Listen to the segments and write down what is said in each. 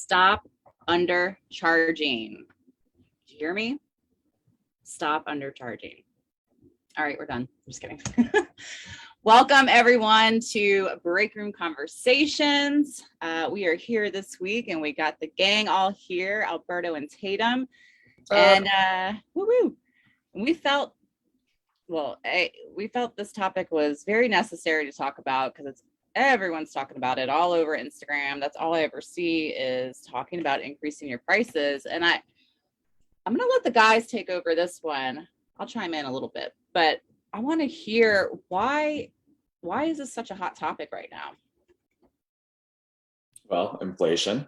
Stop undercharging. Did you hear me? Stop undercharging. All right, we're done. I'm just kidding. Welcome everyone to Break Room Conversations. We are here this week and we got the gang all here, Alberto and Tatum. And woo-woo. We felt this topic was very necessary to talk about because everyone's talking about it all over Instagram. That's all I ever see is talking about increasing your prices. And I'm going to let the guys take over this one. I'll chime in a little bit, but I want to hear why is this such a hot topic right now? Well, inflation.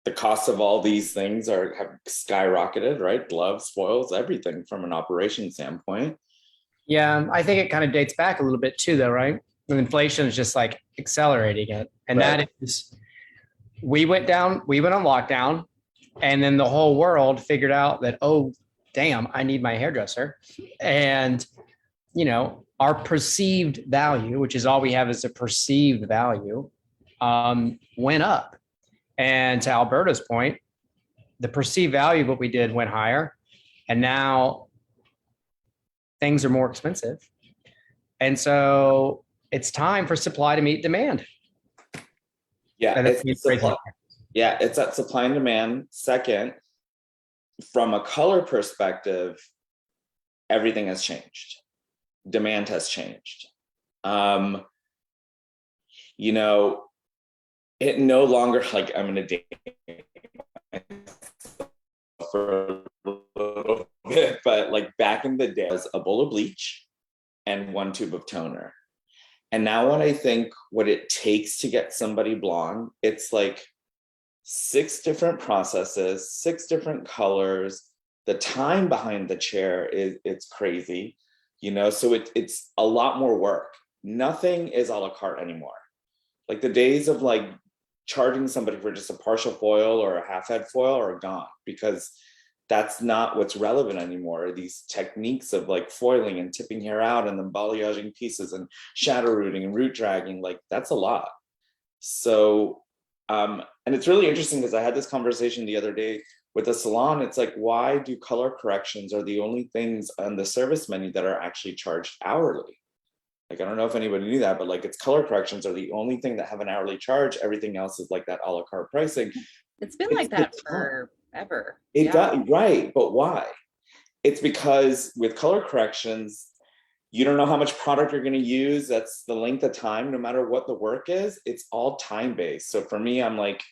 The cost of all these things have skyrocketed, right? Gloves, foils, everything from an operation standpoint. Yeah, I think it kind of dates back a little bit too, though, right? And inflation is just like accelerating it. And Right. That is, we went on lockdown, and then the whole world figured out that, oh, damn, I need my hairdresser. And, our perceived value, which is all we have is a perceived value, went up. And to Alberto's point, the perceived value of what we did went higher. And now things are more expensive. And so it's time for supply to meet demand. Yeah, it's at supply and demand. Second, from a color perspective, everything has changed. Demand has changed. It no longer, like, I'm going to date for a little bit, but like back in the day, it was a bowl of bleach and one tube of toner. And now when I think what it takes to get somebody blonde, it's like 6 different processes, 6 different colors. The time behind the chair it's crazy, so it's a lot more work. Nothing is a la carte anymore. Like the days of like charging somebody for just a partial foil or a half head foil are gone, because that's not what's relevant anymore. These techniques of like foiling and tipping hair out and then balayaging pieces and shadow rooting and root dragging, like that's a lot. So, and it's really interesting because I had this conversation the other day with a salon. It's like, why do color corrections are the only things on the service menu that are actually charged hourly? Like, I don't know if anybody knew that, but like it's color corrections are the only thing that have an hourly charge. Everything else is like that a la carte pricing. It's been like that forever. It does, right? But why? It's because with color corrections, you don't know how much product you're going to use. That's the length of time, no matter what the work is. It's all time based. So for me, I'm like,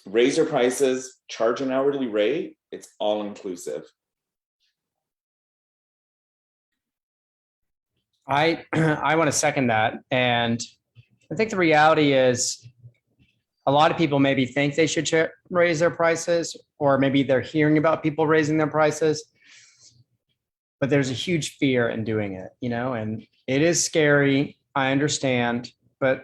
raise your prices, charge an hourly rate. It's all inclusive. I want to second that. And I think the reality is a lot of people maybe think they should raise their prices, or maybe they're hearing about people raising their prices, but there's a huge fear in doing it, and it is scary. I understand, but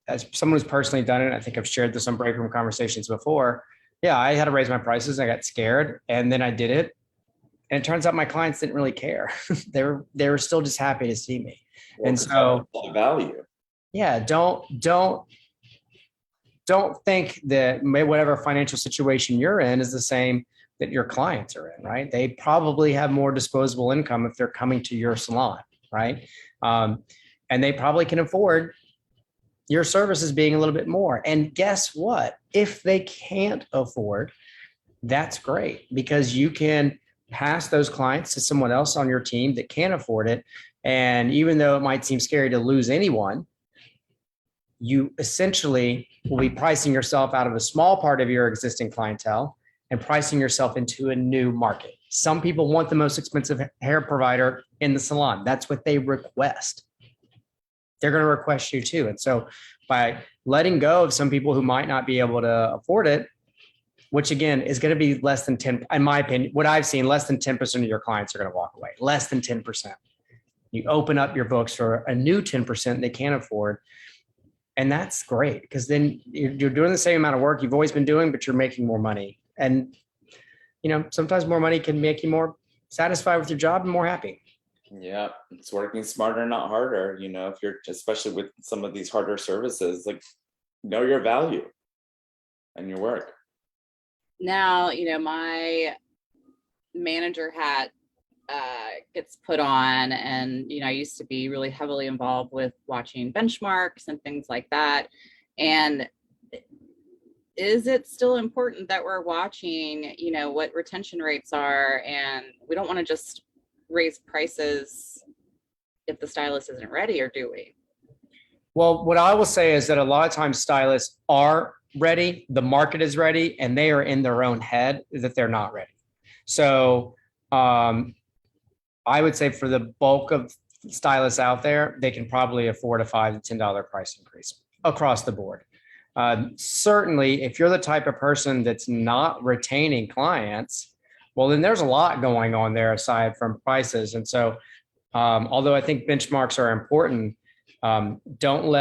as someone who's personally done it, I think I've shared this on break room conversations before. Yeah, I had to raise my prices. I got scared, and then I did it. And it turns out my clients didn't really care. they were still just happy to see me. Well, and so the value. Yeah, don't think that whatever financial situation you're in is the same that your clients are in, right? They probably have more disposable income if they're coming to your salon, right? And they probably can afford your services being a little bit more. And guess what? If they can't afford, that's great, because you can pass those clients to someone else on your team that can afford it. And even though it might seem scary to lose anyone, you essentially will be pricing yourself out of a small part of your existing clientele and pricing yourself into a new market. Some people want the most expensive hair provider in the salon. That's what they request. They're going to request you too. And so by letting go of some people who might not be able to afford it, which again is going to be less than 10, in my opinion, what I've seen, less than 10% of your clients are going to walk away, less than 10%. You open up your books for a new 10% they can't afford. And that's great, because then you're doing the same amount of work you've always been doing, but you're making more money. And, sometimes more money can make you more satisfied with your job and more happy. Yeah, it's working smarter, not harder. If you're, especially with some of these harder services, like, know your value. and your work. Now, my manager hat gets put on, and I used to be really heavily involved with watching benchmarks and things like that. And is it still important that we're watching what retention rates are, and we don't want to just raise prices if the stylist isn't ready, or do we? Well, what I will say is that a lot of times stylists are ready, the market is ready, and they are in their own head that they're not ready. So I would say for the bulk of stylists out there, they can probably afford a $5 to $10 price increase across the board. Certainly, if you're the type of person that's not retaining clients, well, then there's a lot going on there aside from prices. And so, although I think benchmarks are important, don't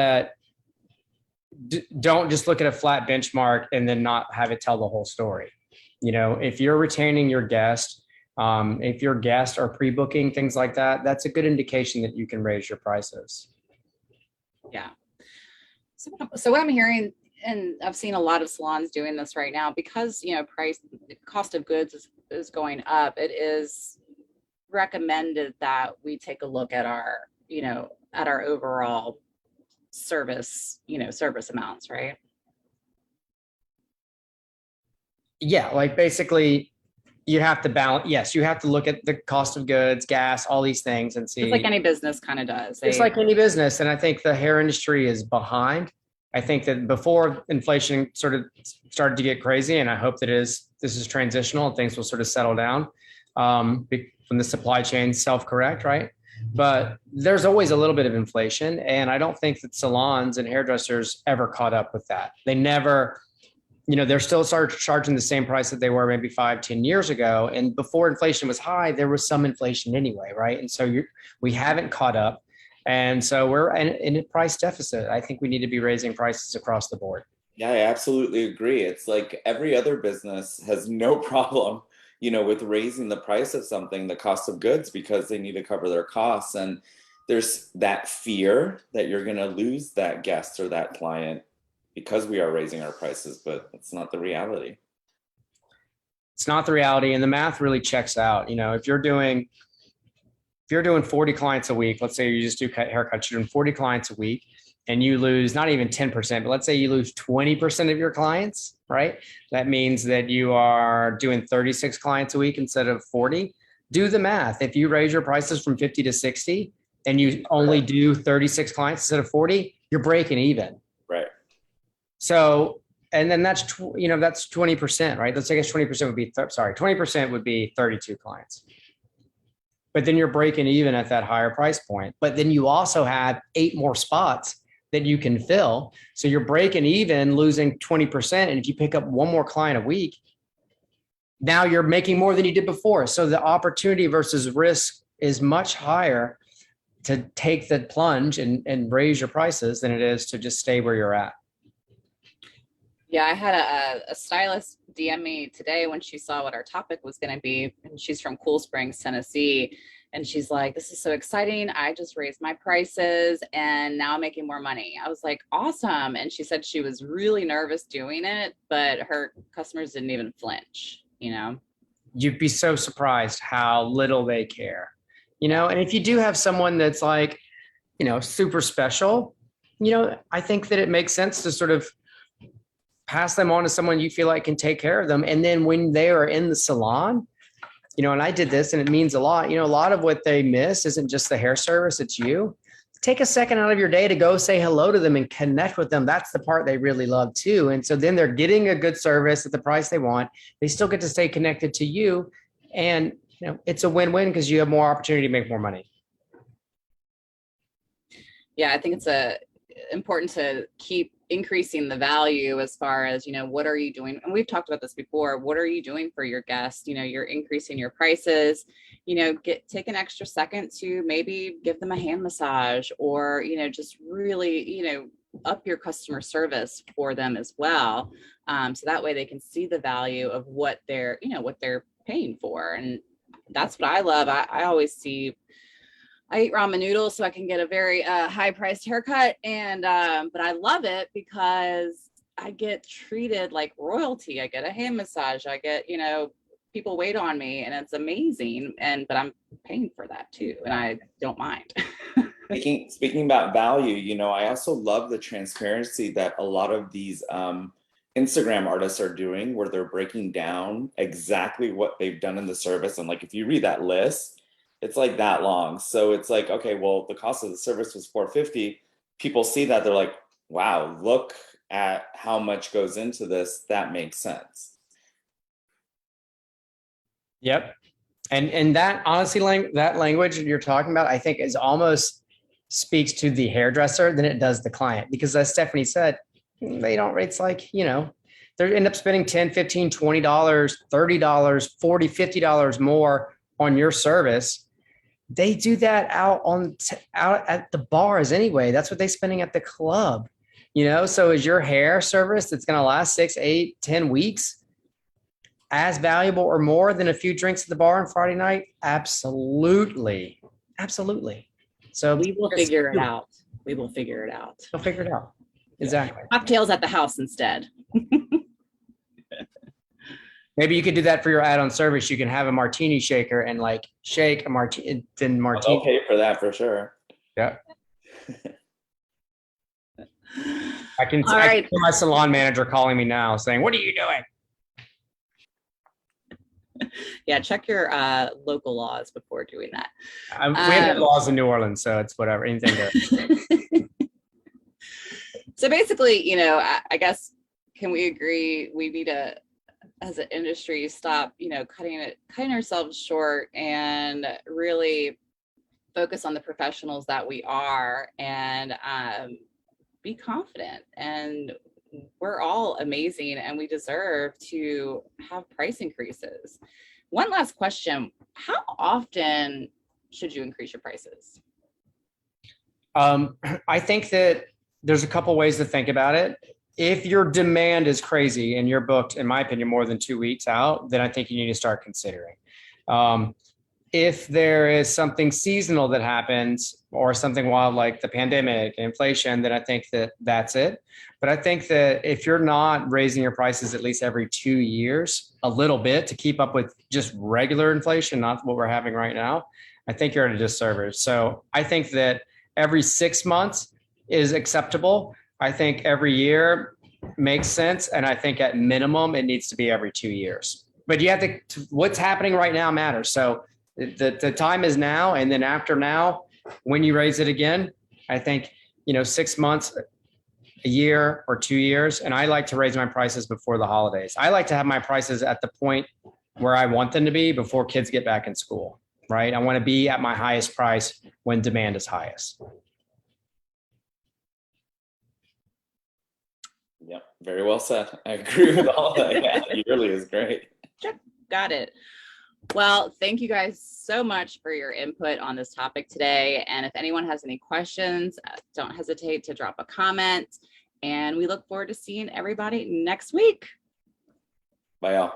just look at a flat benchmark and then not have it tell the whole story. If you're retaining your guest, if your guests are pre-booking, things like that, that's a good indication that you can raise your prices. Yeah. So what I'm hearing, and I've seen a lot of salons doing this right now, because cost of goods is going up. It is recommended that we take a look at our overall service amounts, right? Yeah, like basically you have to balance. Yes, you have to look at the cost of goods, gas, all these things, and see. Just like any business kind of does. It's like any business. And I think the hair industry is behind. I think that before inflation sort of started to get crazy, and I hope that this is transitional and things will sort of settle down when the supply chain self-correct, right? But there's always a little bit of inflation. And I don't think that salons and hairdressers ever caught up with that. They never, they're still charging the same price that they were maybe 5-10 years ago. And before inflation was high, there was some inflation anyway, right? And so we haven't caught up. And so we're in a price deficit. I think we need to be raising prices across the board. Yeah, I absolutely agree. It's like every other business has no problem, with raising the price of something, the cost of goods, because they need to cover their costs. And there's that fear that you're going to lose that guest or that client because we are raising our prices, but it's not the reality. It's not the reality. And the math really checks out. If you're doing 40 clients a week, let's say you just do haircuts, you're doing 40 clients a week, and you lose not even 10%, but let's say you lose 20% of your clients, right? That means that you are doing 36 clients a week instead of 40. Do the math. If you raise your prices from 50 to 60 and you only do 36 clients instead of 40, you're breaking even. Right. So, and then that's 20%, right? Let's say 20% would be, 20% would be 32 clients. But then you're breaking even at that higher price point. But then you also have 8 more spots that you can fill. So you're breaking even, losing 20%. And if you pick up 1 more client a week, now you're making more than you did before. So the opportunity versus risk is much higher to take the plunge and raise your prices than it is to just stay where you're at. Yeah, I had a stylist DM me today when she saw what our topic was going to be. And she's from Cool Springs, Tennessee. And she's like, this is so exciting. I just raised my prices and now I'm making more money. I was like, awesome. And she said she was really nervous doing it, but her customers didn't even flinch, You'd be so surprised how little they care, and if you do have someone that's like, super special, I think that it makes sense to sort of pass them on to someone you feel like can take care of them. And then when they are in the salon, and I did this and it means a lot, a lot of what they miss isn't just the hair service, it's you. Take a second out of your day to go say hello to them and connect with them. That's the part they really love too. And so then they're getting a good service at the price they want. They still get to stay connected to you. And, it's a win-win because you have more opportunity to make more money. Yeah, I think it's important to keep increasing the value as far as, what are you doing? And we've talked about this before. What are you doing for your guests? You're increasing your prices, take an extra second to maybe give them a hand massage or, just really, up your customer service for them as well. So that way they can see the value of what they're paying for. And that's what I love. I always see, I eat ramen noodles so I can get a very high priced haircut. And, but I love it because I get treated like royalty. I get a hand massage. I get, people wait on me, and it's amazing. But I'm paying for that too, and I don't mind. Speaking about value, I also love the transparency that a lot of these Instagram artists are doing, where they're breaking down exactly what they've done in the service. And like, if you read that list, it's like that long. So it's like, okay, well, the cost of the service was $450. People see that, they're like, wow, look at how much goes into this. That makes sense. Yep. And that honestly, that language you're talking about, I think is almost speaks to the hairdresser than it does the client, because as Stephanie said, they don't, it's like, they end up spending $10, $15, $20, $30, $40, $50 more on your service. They do that out at the bars anyway. That's what they're spending at the club, So is your hair service that's going to last 6, 8, 10 weeks as valuable or more than a few drinks at the bar on Friday night? Absolutely. Absolutely. So We will figure it out. We will figure it out. We'll figure it out. Exactly. Cocktails at the house instead. Maybe you could do that for your add-on service. You can have a martini shaker and like shake a martini, then martini. I'll pay for that for sure. Yeah. I can All right. see my salon manager calling me now saying, "What are you doing?" Yeah, check your local laws before doing that. We have laws in New Orleans, so it's whatever. Anything goes. So basically, I guess, can we agree we need to, as an industry, stop, cutting ourselves short and really focus on the professionals that we are, and be confident. And we're all amazing, and we deserve to have price increases. One last question: how often should you increase your prices? I think that there's a couple ways to think about it. If your demand is crazy and you're booked, in my opinion, more than 2 weeks out, then I think you need to start considering. If there is something seasonal that happens or something wild like the pandemic, inflation, then I think that that's it. But I think that if you're not raising your prices at least every 2 years, a little bit to keep up with just regular inflation, not what we're having right now, I think you're at a disservice. So I think that every 6 months is acceptable. I think every year makes sense. And I think at minimum, it needs to be every 2 years. But you have to, what's happening right now matters. So the time is now. And then after now, when you raise it again, I think, 6 months, a year or 2 years. And I like to raise my prices before the holidays. I like to have my prices at the point where I want them to be before kids get back in school, right? I want to be at my highest price when demand is highest. Yep, very well said. I agree with all that. Yeah, yearly is great. Check. Got it. Well, thank you guys so much for your input on this topic today. And if anyone has any questions, don't hesitate to drop a comment. And we look forward to seeing everybody next week. Bye, y'all.